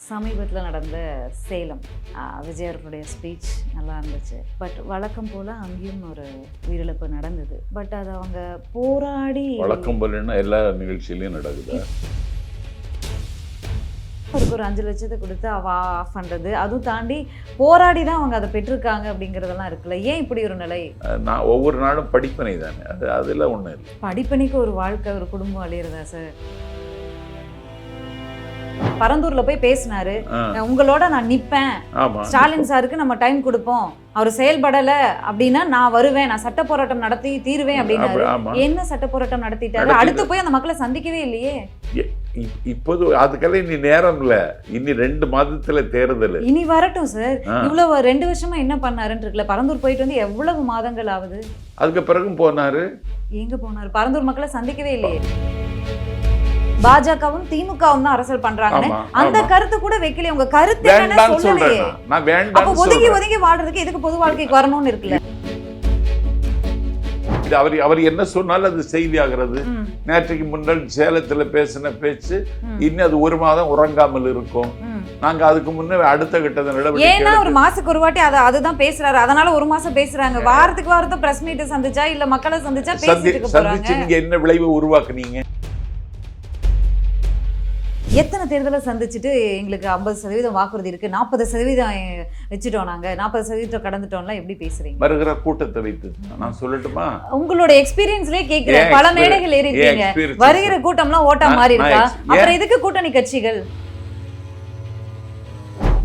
சமீபத்தில் நடந்த சேலம் விஜய் அவர்களுடைய ஸ்பீச் நல்லா இருந்துச்சு. பட் வழக்கம் போல் அங்கேயும் ஒரு உயிரிழப்பு நடந்தது. பட் அது அவங்க போராடி வழக்கம் போலன்னா எல்லா நிகழ்ச்சியிலையும் நடக்குது. அவருக்கு ஒரு 5 லட்சத்தை கொடுத்து ஆஃப் பண்ணுறது, அதுவும் தாண்டி போராடி தான் அவங்க அதை பெற்றிருக்காங்க அப்படிங்கிறதெல்லாம் இருக்குல்ல. ஏன் இப்படி ஒரு நிலை? நான் ஒவ்வொரு நாளும் படிப்பனை தானே, அதில் ஒன்றும் இல்லை. படிப்பணிக்கு ஒரு வாழ்க்கை, ஒரு குடும்பம் அழியிறதா சார்? பரந்தூர்ல போய் பேசினாரு, உங்களோட நான் நிப்பேன், ஸ்டாலின் சாருக்கு நம்ம டைம் கொடுப்போம், அவர் செயல்படல அப்படின்னா நான் வருவேன், நான் சட்ட போராட்டம் நடத்தி தீருவேன் அப்படின்னாரு. என்ன சட்ட போராட்டம் நடத்திட்டாரு? அடுத்து போய் அந்த மக்களை சந்திக்கவே இல்லையே. இப்போது அதுக்கெல்லாம் இனி நேரம் இல்ல, இனி 2 மாதத்துல தேர்தல். இனி வரட்டும் சார். இவ்வளவு 2 வருஷமா என்ன பண்ணாருன்னு இருக்குல்ல. பரந்தூர் போயிட்டு வந்து எவ்வளவு மாதங்கள் ஆகுது? அதுக்கு பிறகும் போனாரு. எங்க போனாரு? பரந்தூர் மக்களை சந்திக்கவே இல்லையே. பாஜகவும் திமுகவும் தான் அரசியல் பண்றாங்க. அந்த கருத்து கூட வைக்கல. உங்க கருத்து என்ன சொல்லலையே. நான் வேண்டாம். அப்ப ஒதுங்கி ஒதுங்கி வாழ்றதுக்கு எதுக்கு பொது வாழ்க்கைக்கு வரணும்னு இருக்குல்ல. அவர் என்ன சொன்னாலும் அது செய்தி ஆகிறது. நேற்றைக்கு முன்னாள் சேலத்துல பேசின பேச்சு இன்னும் அது 1 மாதம் உறங்காமல் இருக்கும். நாங்க அதுக்கு முன்னே அடுத்த கட்டத நடவடிக்கை. ஏன்னா ஒரு மாசத்துக்கு ஒரு வாட்டி அதுதான் பேசுறாரு. அதனால 1 மாசம் பேசுறாங்க. வாரத்துக்கு வாரத்தை பிரஸ் மீட் சந்திச்சா இல்ல மக்களை சந்திச்சா பேசிட்டு போறாங்க. நீங்க என்ன விளைவு உருவாக்குனீங்க? எத்தனை தேர்தலை சந்திச்சுட்டு எங்களுக்கு 50% வாக்குறுதி இருக்கு, 40% வச்சுட்டோம், நாங்க 40% கடந்துட்டோம்லாம் எப்படி பேசுறீங்க? வருகிற கூட்டத்தை வைத்து நான் சொல்லட்டுமா? உங்களோட எக்ஸ்பீரியன்ஸ்லயே கேட்கிறேன். பல மேடைகள் ஏறிட்டீங்க. வருகிற கூட்டம்லாம் ஓட்டா மாறி இருக்கா? அப்புறம் எதுக்கு கூட்டணி கட்சிகள்?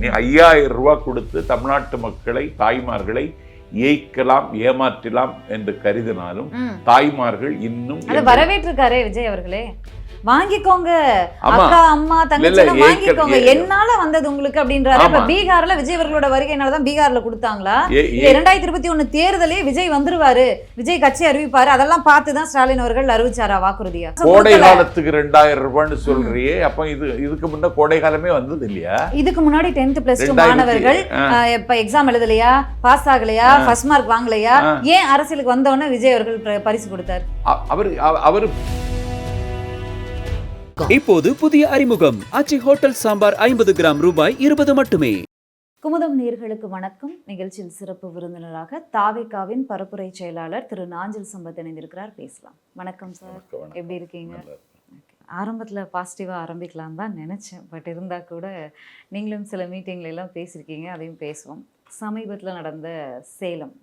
நீ 5000 ரூபாய் கொடுத்து தமிழ்நாட்டு மக்களை, தாய்மார்களை ஏய்க்கலாம், ஏமாற்றலாம் என்று கருதினாலும் தாய்மார்கள் இன்னும் அதை வரவேற்றிருக்காரே விஜய் அவர்களே. வாங்கிக்கோங்க அக்கா, அம்மா, தங்கச்சி வாங்கிக்கோங்க, என்னால வந்தது உங்களுக்கு அப்படின்றாரு. இப்ப பீகார்ல விஜய் அவர்களோட வருகைனாலதான் பீகார்ல கொடுத்தாங்களா? 2021 தேர்தலே விஜய் வந்துருவாரு, விஜய் கட்சி அறிவிப்பாரு, அதெல்லாம் பார்த்துதான் ஸ்டாலின் அவர்கள் அறிவிச்சாரா வாக்குறுதியா? கோடை காலத்துக்கு 2000 ரூபான்னு சொல்றியே. அப்ப இதுக்கு முன்ன கோடை காலமே வந்தது இல்லையா? இதுக்கு முன்னாடி 10th + 2 மாணவர்கள் இப்ப எக்ஸாம் எழுதலையா, பாஸ் ஆகலையா, ஃபர்ஸ்ட் மார்க் வாங்கலையா? ஏன் அரசியலுக்கு வந்தவொடனே விஜய் அவர்கள் பரிசு கொடுத்தாரு? அவரு இப்போது புதிய அறிமுகம் ஆச்சி ஹோட்டல் சாம்பார் 50 கிராம் ரூபாய் 20 மட்டுமே. குமுதம் நேயர்களுக்கு வணக்கம். நிகழ்ச்சியில் சிறப்பு விருந்தினராக தாவேகாவின் பரப்புரை செயலாளர் திரு நாஞ்சில் சம்பத் இணைந்திருக்கிறார். பேசலாம். வணக்கம் சார், எப்படி இருக்கீங்க? ஆரம்பத்தில் பாசிட்டிவாக ஆரம்பிக்கலாம் தான் நினச்சேன். பட் இருந்தால் கூட நீங்களும் சில மீட்டிங்லாம் பேசியிருக்கீங்க, அதையும் பேசுவோம். சமீபத்தில் நடந்த சேலம்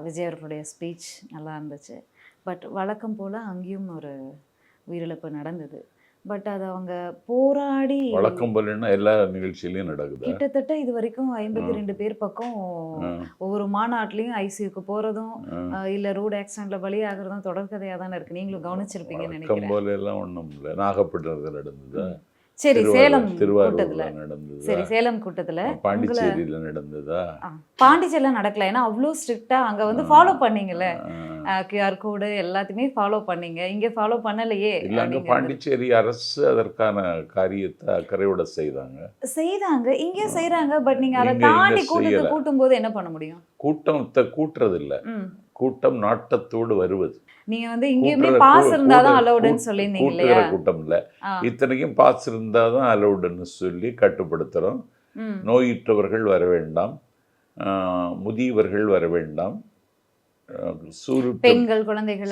விஜய் அவர்களுடைய ஸ்பீச் நல்லா இருந்துச்சு. பட் வழக்கம் போல் அங்கேயும் ஒரு உயிரிழப்பு நடந்தது. பட் அது அவங்க போராடி, வழக்கம் போலன்னா எல்லா நிகழ்ச்சியிலையும் நடக்குது. கிட்டத்தட்ட இது வரைக்கும் 52 பேர் பக்கம் ஒவ்வொரு மாநாட்டிலையும் ஐசியூக்கு போறதும் இல்ல ரோடு ஆக்சிடென்ட்ல பலியாகிறதும் தொடர்கதையா தானே இருக்கு. நீங்களும் கவனிச்சிருப்பீங்கன்னு நினைக்கிறேன். போல எல்லாம் ஒண்ணும் இல்லை. நாகப்பட்டினத்தில் நடந்தது. சரி, சேலம் திருவாரூர்ல நடந்தது. சரி, சேலம் கூட்டத்துல. பாண்டிச்சேரியில நடந்ததா? பாண்டிச்சேரியில நடக்கல. ஏன்னா அவ்வளோ ஸ்ட்ரிக்டா அங்க வந்து ஃபாலோ பண்ணீங்கல்ல, QR கோடு எல்லாத்தையுமே ஃபாலோ பண்ணீங்க. இங்க ஃபாலோ பண்ணலையே. இல்ல, அங்க பாண்டிச்சேரி அரசு அதற்கான காரியத்தை அக்கறையோட செய்தாங்க. இங்க செய்யறாங்க. பட் நீங்க அதை தாண்டி கூட்டத்தை கூட்டும் போது என்ன பண்ண முடியும்? கூட்டத்தை கூட்டுறது இல்ல, கூட்டம் நாட்டத்தோடு வருவது. நீங்க வந்து இங்கேயுமே பாஸ் இருந்தாதான் அலௌடுன்னு சொல்லியிருந்தீங்க இல்லையா? கூட்டம் இல்ல, இத்தனைக்கும் பாஸ் இருந்தாதான் அலௌடுன்னு சொல்லி கட்டுப்படுத்துறோம். நோயுற்றவர்கள் வர வேண்டாம், முதியவர்கள் வர வேண்டாம், பெண்கள் குழந்தைகள்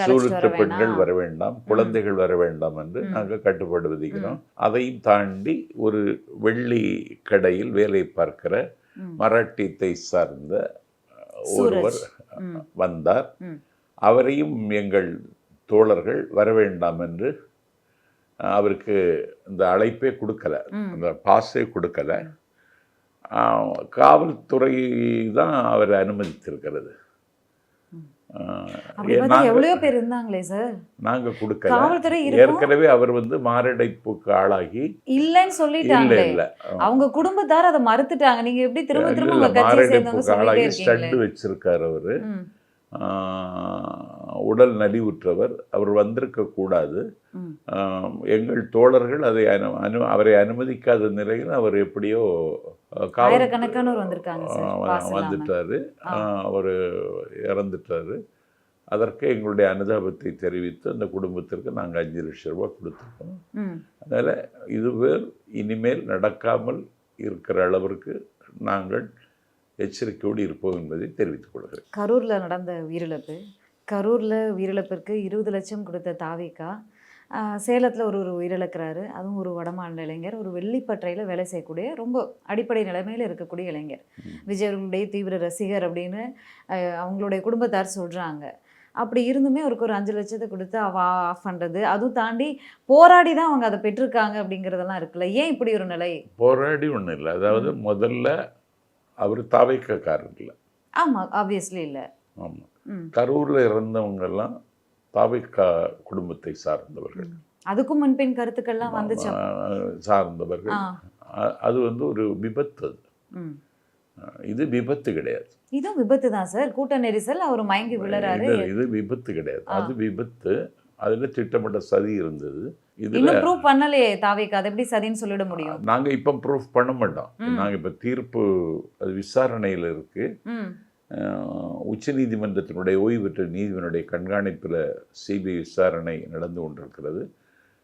வர வேண்டாம், குழந்தைகள் வர வேண்டாம் என்று நாங்கள் கட்டுப்பாடு விதிக்கிறோம். அதையும் தாண்டி ஒரு வெள்ளி கடையில் வேலை பார்க்கிற மராட்டியத்தை சார்ந்த ஒருவர் வந்தார். அவரையும் எங்கள் தோழர்கள் வர வேண்டாம் என்று அவருக்கு இந்த அழைப்பே கொடுக்கல, அந்த பாஸே கொடுக்கல. காவல்துறை தான் அவரை அனுமதித்திருக்கிறது. எவ்வளவு பேர் இருந்தாங்களே சார், நாங்க கொடுக்கல. ஏற்கனவே அவர் வந்து மாரடைப்புக்கு ஆளாகி இல்லன்னு சொல்லிட்டாங்க. இல்ல, அவங்க குடும்பத்தார் அதை மறுத்துட்டாங்க. நீங்க எப்படி திரும்ப திரும்ப மாரடைப்புக்கு ஆளாகி ஸ்டட் வச்சிருக்காரு அவரு. உடல் நலிவுற்றவர், அவர் வந்திருக்க கூடாது. எங்கள் தோழர்கள் அதை அவரை அனுமதிக்காத நிலையில் அவர் எப்படியோ வந்துட்டாரு, அவர் இறந்துட்டாரு. அதற்கு எங்களுடைய அனுதாபத்தை தெரிவித்து அந்த குடும்பத்திற்கு நாங்கள் 5 லட்சம் ரூபாய் கொடுத்துருக்கோம். அதனால் இனிமேல் நடக்காமல் இருக்கிற அளவிற்கு நாங்கள் எச்சரிக்கையோடு இருப்போம் என்பதை தெரிவித்துக் கொள்கிறேன். கரூர்ல நடந்த உயிரிழப்பு, கரூர்ல உயிரிழப்பிற்கு 20 லட்சம் கொடுத்த தாவேகா சேலத்தில் ஒரு உயிரிழக்கிறாரு. அதுவும் ஒரு வடமாநில இளைஞர், ஒரு வெள்ளிப்பற்றையில் வேலை செய்யக்கூடிய ரொம்ப அடிப்படை நிலைமையில் இருக்கக்கூடிய இளைஞர். விஜய் அவர்களுடைய தீவிர ரசிகர் அப்படின்னு அவங்களுடைய குடும்பத்தார் சொல்கிறாங்க. அப்படி இருந்துமே அவருக்கு ஒரு 5 லட்சத்தை கொடுத்து ஆஃப் பண்ணுறது, அதுவும் தாண்டி போராடி தான் அவங்க அதை பெற்றிருக்காங்க அப்படிங்கிறதெல்லாம் இருக்குல்ல. ஏன் இப்படி ஒரு நிலை? போராடி ஒன்றும் இல்லை. அதாவது முதல்ல அவர் தாவேக்காரர் இல்லை. ஆமாம், ஆப்வியஸ்லி இல்லை. ஆமாம், கரூரில் இறந்தவங்கெல்லாம் தாவேக்கா குடும்பத்தை சார்ந்தவர்கள், அதுக்கும் முன்பின் கருத்துக்கள்லாம் வந்துச்சு சார்ந்தவர்கள். அது ஒரு விபத்து. அது இது விபத்து கிடையாது. இதுவும் விபத்து தான் சார். கூட்ட நெரிசல், அவர் மயங்கி விழறாரு. இது விபத்து கிடையாது, அது விபத்து. அதுல திட்டமிட்ட சதி இருந்தது. இன்னும் ப்ரூஃப் பண்ணலையே தாவேக்கா, அது எப்படி சதின்னு சொல்லிட முடியும்? நாங்க இப்ப ப்ரூஃப் பண்ண மாட்டோம். நாங்க இப்ப தீர்ப்பு அது விசாரணையில இருக்கு. உச்சநீதிமன்றத்தினுடைய ஓய்வு பெற்ற நீதிபதியினுடைய கண்காணிப்பில் சிபிஐ விசாரணை நடந்து கொண்டிருக்கிறது.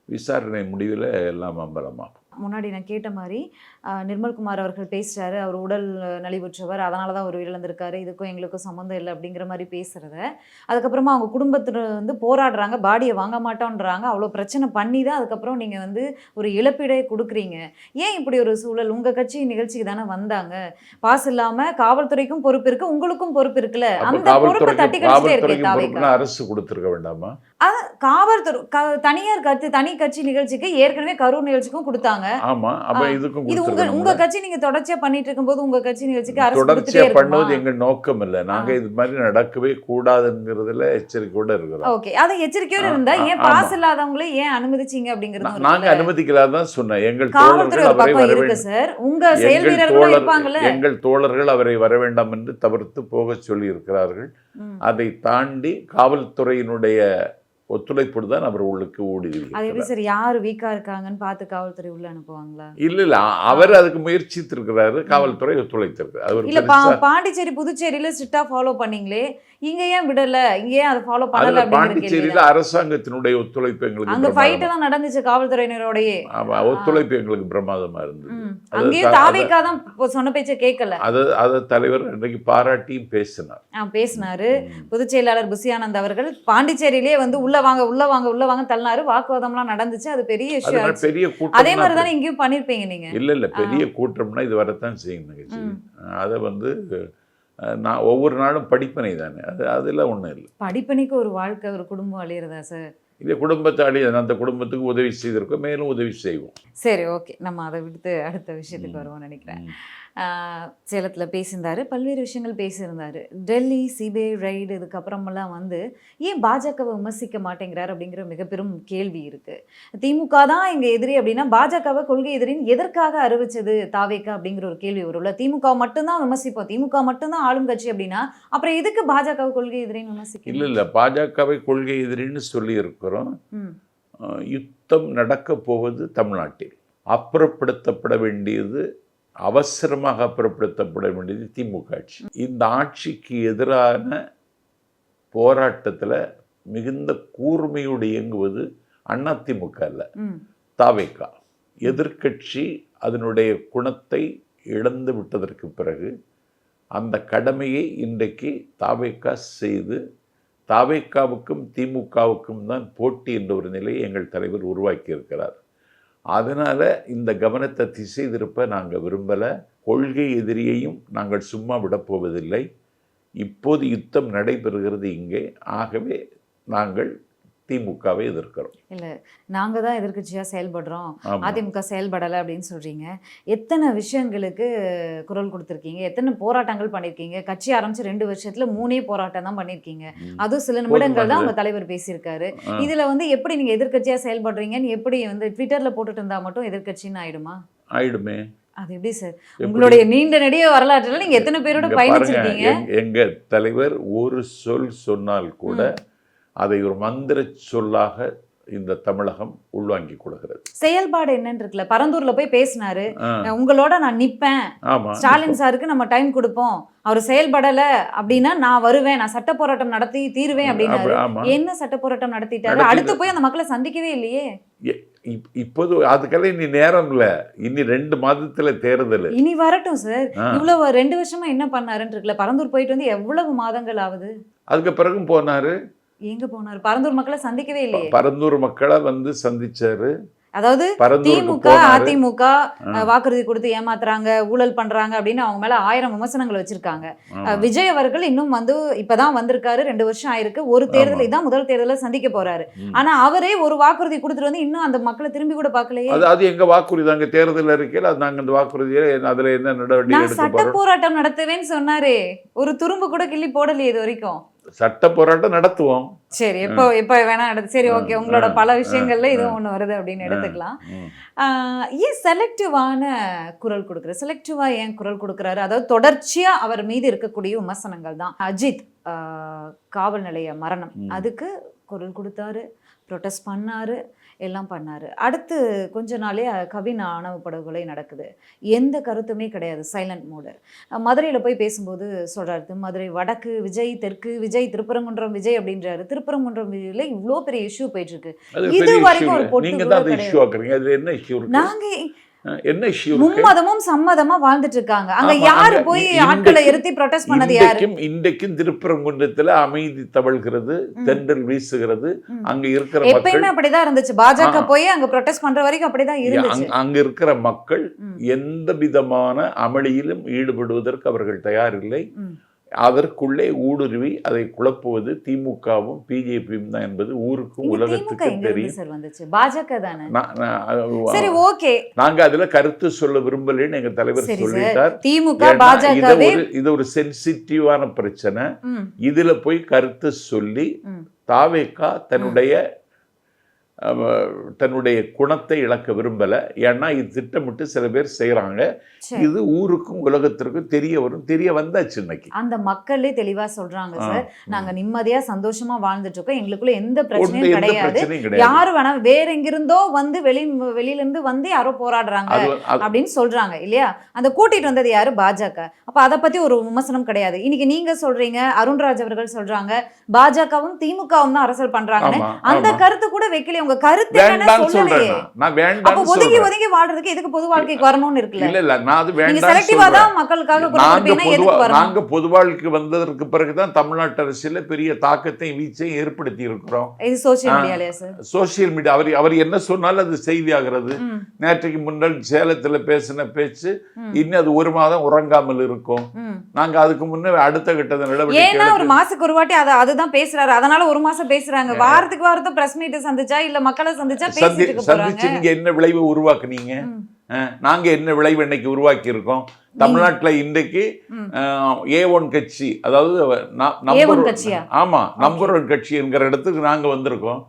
விசாரணை முடிவில் எல்லாம் அம்பலமாகும். முன்னாடி நான் கேட்ட மாதிரி நிர்மல்குமார் அவர்கள் பேசுகிறாரு, அவர் உடல் நலிவுற்றவர், அதனால தான் அவர் இழந்திருக்காரு, இதுக்கும் எங்களுக்கும் சம்மந்தம் இல்லை அப்படிங்கிற மாதிரி பேசுகிறத, அதுக்கப்புறமா அவங்க குடும்பத்தில் போராடுறாங்க, பாடியை வாங்க மாட்டோன்றாங்க, அவ்வளோ பிரச்சனை பண்ணி தான் அதுக்கப்புறம் நீங்கள் ஒரு இழப்பீடை கொடுக்குறீங்க. ஏன் இப்படி ஒரு சூழல்? உங்கள் கட்சி நிகழ்ச்சிக்கு தானே வந்தாங்க, பாஸ் இல்லாமல் காவல்துறைக்கும் பொறுப்பு இருக்குது, உங்களுக்கும் பொறுப்பு இருக்குல்ல, அந்த பொறுப்பை தட்டி கழிச்சிட்டே இருக்கேன். அரசு கொடுத்துருக்க வேண்டாமா? காவல்துறை தனியார் தனி கட்சி நிகழ்ச்சிக்கு ஏற்கனவே கரூர் நிகழ்ச்சிக்கும் கொடுத்தாங்க. ஆமா, அப்ப இதுக்கும் இது உங்க கட்சி நீங்க தொடர்ச்சியா பண்ணிட்டு இருக்கும்போது உங்க கட்சி நிகழ்ச்சிக்கு அரசு தொடர்ச்சியா பண்ணுவது எங்க நோக்கம் இல்ல. நாங்க இது மாதிரி நடக்கவே கூடாதுங்கிறதுல எச்சரிக்கையோட இருக்கிறோம். ஓகே, அதை எச்சரிக்கையோட இருந்தா ஏன் பாஸ் இல்லாதவங்களே ஏன் அனுமதிச்சீங்க அப்படிங்கிறது நாங்க அனுமதிக்கலாதான் சொன்னேன். எங்கள் காவல்துறை ஒரு பக்கம் இருக்கு சார், உங்க செயல் வீரர்கள் இருப்பாங்கல்ல, எங்கள் தோழர்கள் அவரை வர வேண்டாம் என்று தவிர்த்து போக சொல்லி இருக்கிறார்கள். அதை தாண்டி காவல்துறையினுடைய ஒத்துழைப்பு தான் அவர் உள்ளுக்கு ஓடி. அது எப்படி சார், யாரு வீக்கா இருக்காங்கன்னு பார்த்து காவல்துறை உள்ள அனுப்புவாங்களா? இல்ல அவர் அதுக்கு முயற்சித்திருக்கிறாரு, காவல்துறை ஒத்துழைத்திருக்கு. இல்ல பாண்டிச்சேரி புதுச்சேரியில ஸ்ட்ரிக்டா ஃபாலோ பண்ணீங்களே, இங்க ஏன் விடல, இங்க ஏன் அதை ஃபாலோ பண்ணல? பாண்டிச்சேரியில அரசாங்கத்தினுடைய ஒத்துழைப்பு எங்களுக்கு, அங்க ஃபைட் எல்லாம் நடந்துச்சு காவல்துறையினரோடயே, ஒத்துழைப்பு எங்களுக்கு பிரமாதமா இருந்தது. அங்கேயும் தாவேக்கா தான் சொன்ன பேச்ச கேட்கல. அது தலைவர் இன்றைக்கு பாராட்டியும் பேசினாரு. பொதுச் செயலாளர் புசியானந்த் அவர்கள் பாண்டிச்சேரியிலே உள்ள வாங்க தள்ளினாரு. வாக்குவாதம்லாம் நடந்துச்சு, அது பெரிய இஷ்யூ. பெரிய கூட்டம். அதே மாதிரி தானே இங்கேயும் பண்ணிருப்பீங்க நீங்க? இல்ல பெரிய கூட்டம்னா இது வரத்தான் செய்யும். அதை நான் ஒவ்வொரு நாளும் படிப்பனை தானே, அதுல ஒண்ணும் இல்லை. படிப்பனைக்கு ஒரு வாழ்க்கை, ஒரு குடும்பம் அழியறதா சார்? இல்லை, குடும்பத்தை அந்த குடும்பத்துக்கு உதவி செய்திருக்கோம், மேலும் உதவி செய்வோம். சரி, ஓகே, நம்ம அதை விடுத்து அடுத்த விஷயத்துக்கு வருவோம்னு நினைக்கிறேன். சேலத்தில் பேசியிருந்தாரு, பல்வேறு விஷயங்கள் பேசியிருந்தாரு. டெல்லி சிபிஐ ரைடு இதுக்கப்புறமெல்லாம் ஏன் பாஜகவை விமர்சிக்க மாட்டேங்கிறார் அப்படிங்கிற மிக பெரும் கேள்வி இருக்கு. திமுக தான் எங்க எதிரி அப்படின்னா பாஜகவை கொள்கை எதிரின்னு எதற்காக அறிவிச்சது தாவேக்கா அப்படிங்கிற ஒரு கேள்வி வரும்ல. திமுக மட்டும்தான் விமர்சிப்போம், திமுக மட்டும்தான் ஆளும் கட்சி அப்படின்னா அப்புறம் எதுக்கு பாஜகவை கொள்கை எதிரின்னு விமர்சிக்க? இல்ல பாஜகவை கொள்கை எதிரின்னு சொல்லி இருக்கிறோம். யுத்தம் நடக்க போவது தமிழ்நாட்டில். அப்புறப்படுத்தப்பட வேண்டியது, அவசரமாக அப்புறப்படுத்தப்பட வேண்டியது திமுக ஆட்சி. இந்த ஆட்சிக்கு எதிரான போராட்டத்தில் மிகுந்த கூர்மையோடு இயங்குவது அதிமுக அல்ல, தாவேக்கா. எதிர்க்கட்சி அதனுடைய குணத்தை இழந்து விட்டதற்கு பிறகு அந்த கடமையை இன்றைக்கு தாவேக்கா செய்து, தாவேக்காவுக்கும் திமுகவுக்கும் தான் போட்டி என்ற ஒரு நிலையை எங்கள் தலைவர் உருவாக்கி இருக்கிறார். அதனால் இந்த கவனத்தை திசை திருப்ப நாங்கள் விரும்பலை. கொள்கை எதிரியையும் நாங்கள் சும்மா விடப்போவதில்லை. இப்போது யுத்தம் நடைபெறுகிறது இங்கே. ஆகவே நாங்கள் திமுகவை எதிர்க்கிறோம். இல்லை, நாங்கள் தான் எதிர்க்கட்சியாக செயல்படுறோம், அதிமுக செயல்படலை அப்படின்னு சொல்கிறீங்க. எத்தனை விஷயங்களுக்கு குரல் கொடுத்துருக்கீங்க, எத்தனை போராட்டங்கள் பண்ணியிருக்கீங்க. கட்சி ஆரம்பித்து 2 வருஷத்தில் 3 போராட்டம் தான் பண்ணியிருக்கீங்க. அதுவும் சில நிமிடங்கள் தான் உங்கள் தலைவர் பேசியிருக்காரு. இதில் எப்படி நீங்கள் எதிர்க்கட்சியாக செயல்படுறீங்கன்னு எப்படி ட்விட்டரில் போட்டுட்டு இருந்தால் மட்டும் எதிர்க்கட்சின்னு ஆயிடுமா? ஆயிடுமே. அது எப்படி சார்? உங்களுடைய நீண்ட நெடிய வரலாற்றில் நீங்கள் எத்தனை பேரோட பயணிச்சிருக்கீங்க? எங்கள் தலைவர் ஒரு சொல் சொன்னால் கூட அதை ஒரு மந்திர சொல்லாக இந்த தமிழகம் உள்வாங்கி கொடுக்கிறது. செயல்பாடு என்னன்னு இருக்குல்ல. பரந்தூர்ல போய் பேசினாரு, உங்களோட நான் நிப்பேன், ஸ்டாலின் சாருக்கு நம்ம டைம் கொடுப்போம், அவர் செயல்படல அப்படின்னா நான் வருவேன், நான் சட்ட போராட்டம் நடத்தி தீருவேன் அப்படின்னாரு. என்ன சட்ட போராட்டம் நடத்திட்டாரு? அடுத்து போய் அந்த மக்களை சந்திக்கவே இல்லையே. இப்போது அதுக்கெல்லாம் இனி நேரம் இல்ல, இனி 2 மாதத்துல தேர்தல். இனி வரட்டும் சார். இவ்வளவு 2 வருஷமா என்ன பண்ணாருன்னு இருக்குல்ல. பரந்தூர் போயிட்டு வந்து எவ்வளவு மாதங்கள் ஆகுது? அதுக்கு பிறகும் போனாரு. எங்க போனாரு? பரந்தூர் மக்களை சந்திக்கவே இல்லையே. பரந்தூர் மக்களை வந்து சந்திச்சாரு. அதாவது பரந்தூருக்கு திமுக போனாரு. அதிமுக வாக்குறுதி கொடுத்து ஏமாத்துறாங்க, ஊழல் பண்றாங்க அப்படின்னு அவங்க மேல 1000 விமர்சனங்கள் வச்சிருக்காங்க. விஜய் அவர்கள் இன்னும் வந்து இப்பதான் வந்திருக்காரு, 2 வருஷம் ஆயிருக்கு. ஒரு தேர்தல் இதான் முதல் தேர்தலை சந்திக்க போறாரு. ஆனா அவரே ஒரு வாக்குறுதி கொடுத்துட்டு வந்து இன்னும் அந்த மக்களை திரும்பி கூட பார்க்கலையே. அது எங்க வாக்குறுதி? அங்க தேர்தல் அறிக்கையில் அது நாங்க அந்த வாக்குறுதியை அதுல என்ன நடவடிக்கை நான் எடுக்க சட்ட போறோம்? போராட்டம் நடத்துவேன்னு சொன்னாரே, ஒரு துரும்பு கூட கிள்ளி போடலையே இது வரைக்கும். சட்ட போராட்டம் நடத்துவோம். சரி, எப்ப வேணா நடத்து. சரி, ஓகே, உங்களோட பல விஷயங்கள்ல இதுவும் ஒண்ணு வருது அப்படின்னு எடுத்துக்கலாம். ஏன் செலக்டிவான குரல் கொடுக்குற? செலக்டிவா ஏன் குரல் கொடுக்குறாரு? அதாவது தொடர்ச்சியா அவர் மீது இருக்கக்கூடிய விமர்சனங்கள் தான். அஜித் காவல் நிலைய மரணம், அதுக்கு குரல் கொடுத்தாரு, ப்ரொட்டஸ்ட் பண்ணாரு, எல்லாம் பண்ணாரு. அடுத்து கொஞ்ச நாளே கவின் ஆணவ படுகொலை நடக்குது, எந்த கருத்துமே கிடையாது, சைலண்ட் மோடு. மதுரையில் போய் பேசும்போது சொல்றாரு, மதுரை வடக்கு விஜய், தெற்கு விஜய், திருப்பரங்குன்றம் விஜய் அப்படின்றாரு. திருப்பரங்குன்றம் விஜயில இவ்வளோ பெரிய இஷ்யூ போயிட்டு இருக்கு. இது வரைக்கும் ஒரு பொட்டு நாங்க என்ன இஷ்யூ? மும்மதமும் சம்மதமா வாழ்ந்துட்டு இருக்காங்க. அங்க யாரு போய் ஆட்களை இருத்தி ப்ரொடெஸ்ட் பண்ணது யாரு? இன்றைக்கும் திருப்பரங்குன்றத்துல அமைதி தவழ்கிறது, தென்றல் வீசுகிறது. அங்க இருக்கிற மக்கள் எப்பயுமே அப்படிதான் இருந்துச்சு. பாஜக போய் அங்க ப்ரொடெஸ்ட் பண்ற வரைக்கும் அப்படிதான் இருந்துச்சு. அங்க இருக்கிற மக்கள் எந்த விதமான அமளியிலும் ஈடுபடுவதற்கு அவர்கள் தயாரில்லை. அதற்குள்ளே ஊடுருவி அதை குழப்புவது திமுகவும் பிஜேபியும் தான் என்பது ஊருக்கும் உலகத்துக்கும் தெரியும். பாஜக தானே. சரி, ஓகே, நாங்க அதுல கருத்து சொல்ல விரும்பலன்னு எங்க தலைவர் சொல்லிட்டார். திமுக பாஜக இது ஒரு சென்சிட்டிவான பிரச்சனை. இதுல போய் கருத்து சொல்லி தாவேகா தன்னுடைய குணத்தை இழக்க விரும்பல. ஏன்னா இது திட்டமிட்டு சில பேர் செய்யறாங்க. இது ஊருக்கும் உலகத்திற்கும் தெரிய வந்தாச்சு. இன்னைக்கு அந்த மக்களே தெளிவா சொல்றாங்க, சார், நாங்க நிம்மதியா சந்தோஷமா வாழ்ந்துட்டு இருக்கோம், எங்களுக்குள்ள எந்த பிரச்சனையும் கிடையாது. யாரு வேணா வேற எங்கிருந்தோ வந்து வெளியில இருந்து வந்து யாரோ போராடுறாங்க அப்படின்னு சொல்றாங்க இல்லையா? அந்த கூட்டிட்டு வந்தது யாரு? பாஜக. அப்ப அதை பத்தி ஒரு விமர்சனம் கிடையாது. இன்னைக்கு நீங்க சொல்றீங்க, அருண்ராஜ் அவர்கள் சொல்றாங்க, பாஜகவும் திமுகவும் தான் அரசியல் பண்றாங்கன்னு. அந்த கருத்து கூட வைக்கல. உங்க கருத்து என்ன சொல்லலையே. அப்ப ஒதுங்கி ஒதுங்கி வாழ்றதுக்கு எதுக்கு பொது வாழ்க்கைக்கு வரணும்னு இருக்குல்ல? இல்ல, நான் அது வேண்டாம். நாங்க பொது வாழ்க்கை வந்ததற்கு பிறகுதான் தமிழ்நாட்டு அரசியல பெரிய தாக்கத்தை வீச்சையும் ஏற்படுத்தி இருக்கிறோம். சோசியல் மீடியா அவர் என்ன சொன்னாலும் அது செய்தி ஆகிறது. நேற்றைக்கு முன்னாள் சேலத்துல பேசின பேச்சு இன்னும் அது 1 மாதம் உறங்காமல் இருக்கும். நாங்க அதுக்கு முன்னே அடுத்த கட்ட நடவடிக்கை ஒரு மாசத்துக்கு ஒரு வாட்டி அதுதான் பேசுறாரு. அதனால 1 மாசம் பேசுறாங்க. வாரத்துக்கு வாரத்தை பிரஸ் மீட் சந்திச்சா இல்ல மக்களை சந்திச்சு நீங்க என்ன விளைவு உருவாக்குனீங்க? நாங்க என்ன விளைவு இன்னைக்கு உருவாக்கி இருக்கோம்? தமிழ்நாட்டுல இன்றைக்கு A1 கட்சி, அதாவது நம்பர் 1 கட்சி என்கிற இடத்துக்கு நாங்க வந்திருக்கோம்.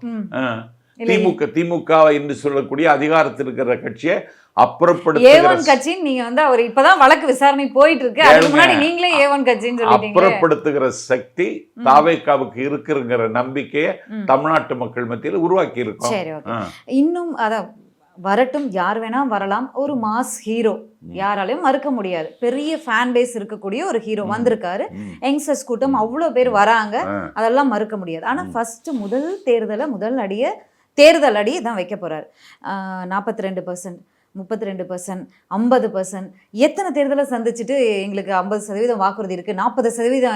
திமுக என்று சொல்லக்கூடிய அதிகாரத்தில் இருக்கிற கட்சியை அப்புறப்படுத்துகிற சக்தி தாவேகாவுக்கு இருக்குங்கிற நம்பிக்கையை தமிழ்நாட்டு மக்கள் மத்தியில் உருவாக்கி இருக்கோம். இன்னும் வரட்டும், யார் வேணா வரலாம். ஒரு மாஸ் ஹீரோ, யாராலையும் மறுக்க முடியாது. பெரிய ஃபேன் பேஸ் இருக்கக்கூடிய ஒரு ஹீரோ வந்திருக்காரு. யங்ஸ்டர்ஸ் கூட்டம் அவ்வளவு பேர் வராங்க, அதெல்லாம் மறுக்க முடியாது. ஆனா ஃபர்ஸ்ட் தேர்தல் அடி தான் வைக்க போறாரு. 42%, 32%, 50%, எத்தனை தேர்தலை சந்திச்சுட்டு எங்களுக்கு 50% வாக்குறுதி இருக்கு, 40%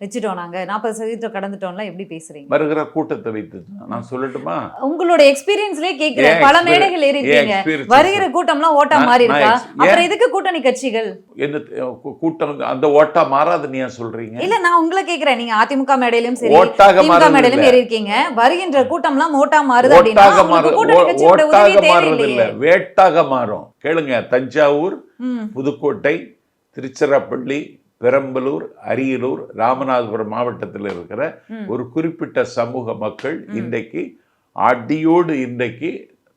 வச்சுட்டோம், நாங்க 40% கடந்துட்டோம்லாம் எப்படி பேசுறீங்க? வருகிற கூட்டத்தை வைத்து நான் சொல்லட்டுமா? உங்களோட எக்ஸ்பீரியன்ஸ்லயே கேட்கிறேன். பல மேடைகள் ஏறி இருக்கீங்க, வருகிற கூட்டம்லாம் ஓட்டா மாறி இருக்கா? அப்புறம் எதுக்கு கூட்டணி கட்சிகள்? என்ன கூட்டம் அந்த ஓட்டா மாறாது நீ சொல்றீங்க? இல்ல, நான் உங்களை கேட்கிறேன். நீங்க அதிமுக மேடையிலும் சரி, திமுக மேடையிலும் ஏறி இருக்கீங்க. வருகின்ற கூட்டம்லாம் ஓட்டா மாறுது அப்படின்னா கூட்டணி கட்சியோட உதவி தேவையில்லையே. வேட்டாக மாறும். கேளுங்க, தஞ்சாவூர், புதுக்கோட்டை, திருச்சிராப்பள்ளி, பெரம்பலூர், அரியலூர், ராமநாதபுரம் மாவட்டத்தில் இருக்கிற ஒரு குறிப்பிட்ட சமூக மக்கள் இன்றைக்கு அடியோடு இன்றைக்கு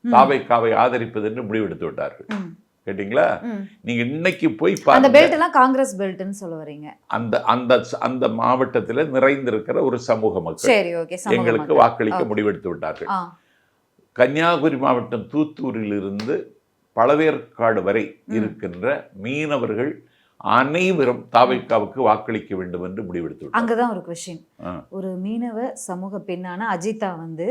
தாவேகாவை ஆதரிப்பது என்று முடிவெடுத்து விட்டார்கள். கேட்டீங்களா? நீங்க இன்னைக்கு போய் அந்த பெல்ட் எல்லாம் காங்கிரஸ் பெல்ட்னு சொல்ல வரீங்க. அந்த மாவட்டத்தில் நிறைந்திருக்கிற ஒரு சமூக மக்கள் எங்களுக்கு வாக்களிக்க முடிவெடுத்து விட்டார்கள். கன்னியாகுமரி மாவட்டம் தூத்தூரில் இருந்து பழவேற்காடு வரை இருக்கின்ற மீனவர்கள் அனைவரும் தாவேக்காவுக்கு வாக்களிக்க வேண்டும் என்று முடிவெடுத்து விட்டார். அங்கதான் ஒரு கொஸ்டின். ஆ. ஒரு மீனவ சமூக பெண்ணான அஜிதா வந்து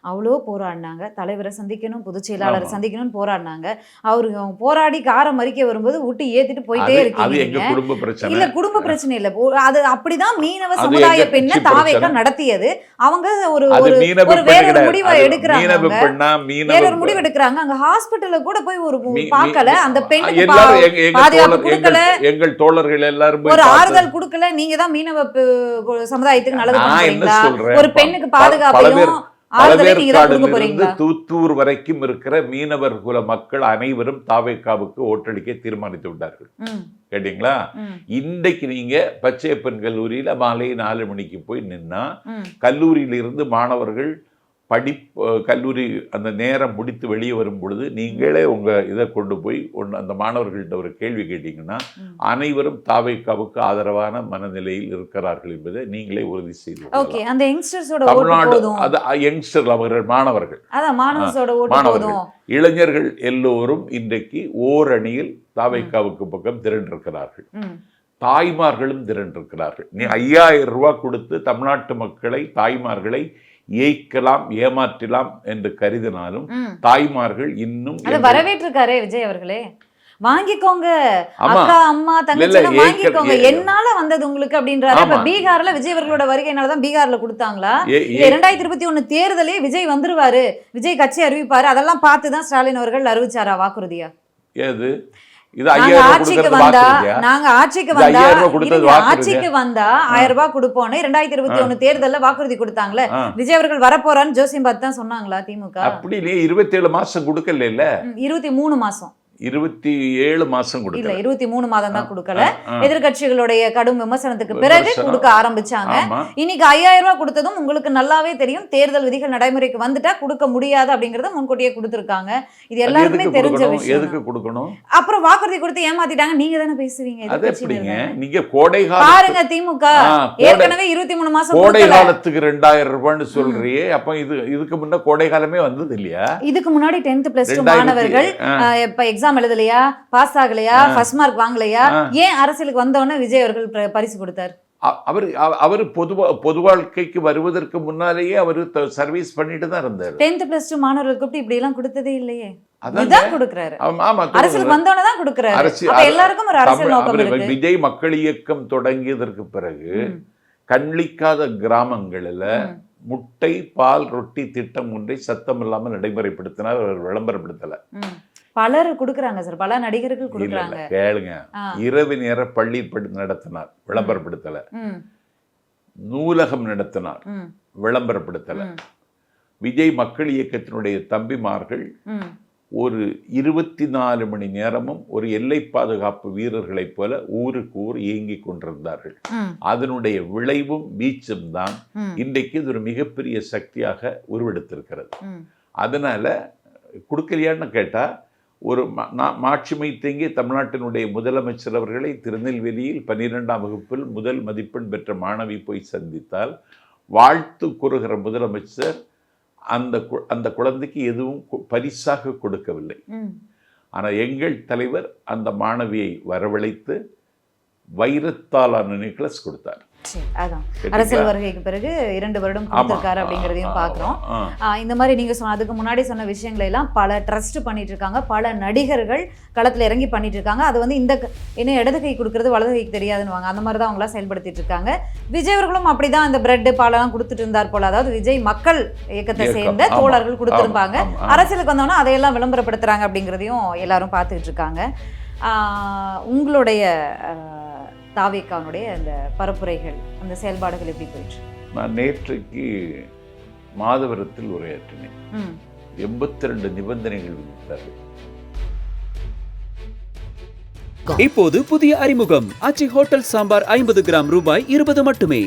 அவ்வளோ போராடினாங்க, தலைவரை சந்திக்கணும், பொதுச் செயலாளரை சந்திக்கணும்னு போராடினாங்க. அவங்க போராடி காரை மறிக்க வரும்போது ஊட்டி ஏத்திட்டு போயிட்டே அது இருக்கீங்க. எங்க குடும்ப பிரச்சனை இல்ல குடும்ப பிரச்சனை இல்ல, அது அப்படிதான் மீனவ சமுதாய பெண்ணை கட்சி தாவேக்கா பிரச்சனை. நடத்தியது. அவங்க ஒரு அது ஒரு மீனவ ஒரு பெண் வேற ஒரு கிடையாது. முடிவை அது எடுக்கிறாங்க. மீனவ பெண்ணா, வேற ஒரு முடிவு எடுக்கிறாங்க. அங்க ஹாஸ்பிட்டல்ல கூட போய் ஒரு பார்க்கல, அந்த பெண்ணுக்கு எல்லாரும் பாதுகாப்பு கொடுக்கல, எங்கள் தோழர்கள் எல்லாரும் போய் ஒரு பார்த்து- ஆறுதல் கொடுக்கல. நீங்க தான் மீனவ சமுதாயத்துக்கு நல்லது நான் என்ன பண்றீங்களா? சொல்றேன், ஒரு பெண்ணுக்கு பாதுகாப்பையும் ஆறுதலை நீங்க தான் கொடுக்க போறீங்களா? பழவேற்காடிலிருந்து தூத்தூர் வரைக்கும் இருக்கிற மீனவர் குல மக்கள் அனைவரும் தாவேக்காவுக்கு ஓட்டளிக்க தீர்மானித்து விட்டார்கள். கேட்டீங்களா? இன்றைக்கு நீங்க பச்சையப்பன் கல்லூரியில மாலை 4 மணிக்கு போய் நின்னா கல்லூரியிலிருந்து மாணவர்கள் கல்லூரி அந்த நேரம் முடித்து வெளியே வரும் பொழுது நீங்களே உங்க இதை கொண்டு போய் அந்த மாணவர்கள்ட்ட ஒரு கேள்வி கேட்டீங்கன்னா அனைவரும் தாவேக்காவுக்கு ஆதரவான மனநிலையில் இருக்கிறார்கள் என்பதை நீங்களே உறுதி செய்து ஓகே. அந்த யங்ஸ்டர்ஸோட தமிழ்நாடு ஓட்டு போதும். அது யங்ஸ்டர் அவர்கள் மாணவர்கள், அதான் மாணவர்களோட ஓட்டு போதும். இளைஞர்கள் எல்லோரும் இன்றைக்கு ஓரணியில் தாவேக்காவுக்கு பக்கம் திரண்டிருக்கிறார்கள். தாய்மார்களும் திரண்டிருக்கிறார்கள். நீ 5000 ரூபாய் கொடுத்து தமிழ்நாட்டு மக்களை, தாய்மார்களை ஏய்க்கலாம், ஏமாற்றலாம் என்று கருதினாலும் தாய்மார்கள் இன்னும் வரவேற்றிருக்காரே விஜய் அவர்களே. வாங்கிக்கோங்க அக்கா, அம்மா, தங்கச்சி வாங்கிக்கோங்க, என்னால வந்தது உங்களுக்கு அப்படின்றாரு. இப்ப பீகார்ல விஜய் அவர்களோட வருகையினாலதான் பீகார்ல கொடுத்தாங்க. 2021 தேர்தலே விஜய் வந்துருவாரு, விஜய் கட்சி அறிவிப்பாரு, அதெல்லாம் பார்த்துதான் ஸ்டாலின் அவர்கள் அறிவிச்சாரா வாக்குறுதியா? ஏது ஆட்சிக்கு வந்தா 1000 ரூபாய் கொடுப்போம் 2021 தேர்தல்ல வாக்குறுதி கொடுத்தாங்களே. விஜய் அவர்கள் வரப்போறான்னு ஜோசியம் பார்த்து தான் சொன்னாங்களா திமுக? அப்படி இல்லையே, 27 மாசம் கொடுக்கல, 23 மாசம் 27 மாசம் கொடுக்கல, இல்ல 23 மாதம் தான் கொடுக்கல. எதிர்கட்சிகளுடைய கடும் விமர்சனத்துக்கு பிறகு கொடுக்க ஆரம்பிச்சாங்க. இன்னைக்கு 5000 ரூபாய் கொடுத்ததும் உங்களுக்கு நல்லாவே தெரியும், தேர்தல் விதிகள் நடைமுறைக்கு வந்துட்டா கொடுக்க முடியாது அப்படிங்கறத முன்கூட்டியே கொடுத்திருக்காங்க. இது எல்லாருக்குமே தெரிஞ்ச விஷயம். எதுக்கு கொடுக்கணும்? அப்புறம் வாக்குறுதி கொடுத்து ஏமாத்திட்டாங்க. நீங்க தானே பேசுவீங்க. அது எப்படிங்க? நீங்க கோடை பாருங்க, திமுக ஏற்கனவே 23 மாசம் கோடை காலத்துக்கு 2000 ரூபான்னு சொல்றியே, அப்ப இதுக்கு முன்ன கோடை காலமே வந்தது இல்லையா? இதுக்கு முன்னாடி 10th + 2 மாணவர்கள் இப்ப எக்ஸாம் எழுதலையா, பாஸ் ஆகலையா, ஃபர்ஸ்ட் மார்க் வாங்கலையா, ஏன் அரசியலுக்கு வந்தோடனே விஜய் அவர்கள் பரிசு கொடுத்தார்? அவர் பொது வாழ்க்கைக்கு வருவதற்கு முன்னாலேயே அவர் சர்வீஸ் பண்ணிட்டு தான் இருந்தார். 10th + 2 மாணவர்களுக்கு கூப்பிட்டு இப்படி எல்லாம் கொடுத்ததே இல்லையே. இதான் கொடுக்கறாரு. அரசியலுக்கு வந்தோடனே தான் கொடுக்கறாரு. அப்ப எல்லாருக்கும் ஒரு அரசியல் நோக்கம் இருக்கு. விஜய் மக்கள் இயக்கம் தொடங்கியதற்கு பிறகு கண்ளிக்காத கிராமங்களில முட்டை, பால், ரொட்டி திட்டம் ஒன்றை சத்தம் இல்லாமல் நடைமுறைப்படுத்தினார். அவர் விளம்பரப்படுத்தல. பலர் கொடுக்கறாங்க சார், பல நடிகர்கள் கொடுக்கறாங்க. கேளுங்க, இரவு நேர பள்ளி நடத்தினார், விளம்பரப்படுத்தல. நூலகம் நடத்தினார், விளம்பரப்படுத்தல. விஜய் மக்கள் இயக்கத்தினுடைய தம்பிமார்கள் ஒரு 24 மணி நேரமும் ஒரு எல்லை பாதுகாப்பு வீரர்களைப் போல ஊருக்கு ஊர் இயங்கிக் கொண்டிருந்தார்கள். அதனுடைய விளைவும் வீச்சும் தான் இன்றைக்கு இது ஒரு மிகப்பெரிய சக்தியாக உருவெடுத்திருக்கிறது. அதனால கொடுக்கலையான்னு கேட்டா, ஒரு மாட்சிமை தேங்கிய தமிழ்நாட்டினுடைய முதலமைச்சர் அவர்களை திருநெல்வேலியில் 12ஆம் வகுப்பில் முதல் மதிப்பெண் பெற்ற மாணவி போய் சந்தித்தால் வாழ்த்து கூறுகிற முதலமைச்சர் அந்த குழந்தைக்கு எதுவும் பரிசாக கொடுக்கவில்லை. ஆனால் எங்கள் தலைவர் அந்த மாணவியை வரவழைத்து வைரத்தாலான நெக்லஸ் கொடுத்தார். அதான் அரசியல் வருகைக்கு பிறகு 2 வருடம் கொடுத்திருக்காரு அப்படிங்கிறதையும் பாக்குறோம். இந்த மாதிரி நீங்க அதுக்கு முன்னாடி சொன்ன விஷயங்களை எல்லாம் பல ட்ரஸ்ட் பண்ணிட்டு இருக்காங்க, பல நடிகர்கள் களத்துல இறங்கி பண்ணிட்டு இருக்காங்க. அது வந்து இந்த இன்னும் இடது கை கொடுக்கறது வலது கைக்கு தெரியாதுன்னு அந்த மாதிரி தான் அவங்களா செயல்படுத்திட்டு இருக்காங்க. விஜய் அவர்களும் அப்படிதான் அந்த பிரெட் பாலெல்லாம் கொடுத்துட்டு இருந்தார் போல. அதாவது விஜய் மக்கள் இயக்கத்தை சேர்ந்த தோழர்கள் கொடுத்திருப்பாங்க. அரசியலுக்கு வந்தோன்னா அதையெல்லாம் விளம்பரப்படுத்துறாங்க அப்படிங்கிறதையும் எல்லாரும் பார்த்துக்கிட்டு இருக்காங்க. உங்களுடைய தாவேக்காவுடைய அந்த பரப்புரைகள், அந்த செயல்பாடுகள் எப்படி போயிட்டு? நான் நேற்றைக்கு மாதவரத்தில் உரையாற்றினேன். 82 நிபந்தனைகள் விதித்தார்கள். இப்போது புதிய அறிமுகம் ஆச்சி ஹோட்டல் சாம்பார் 50 கிராம் ரூபாய் 20 மட்டுமே.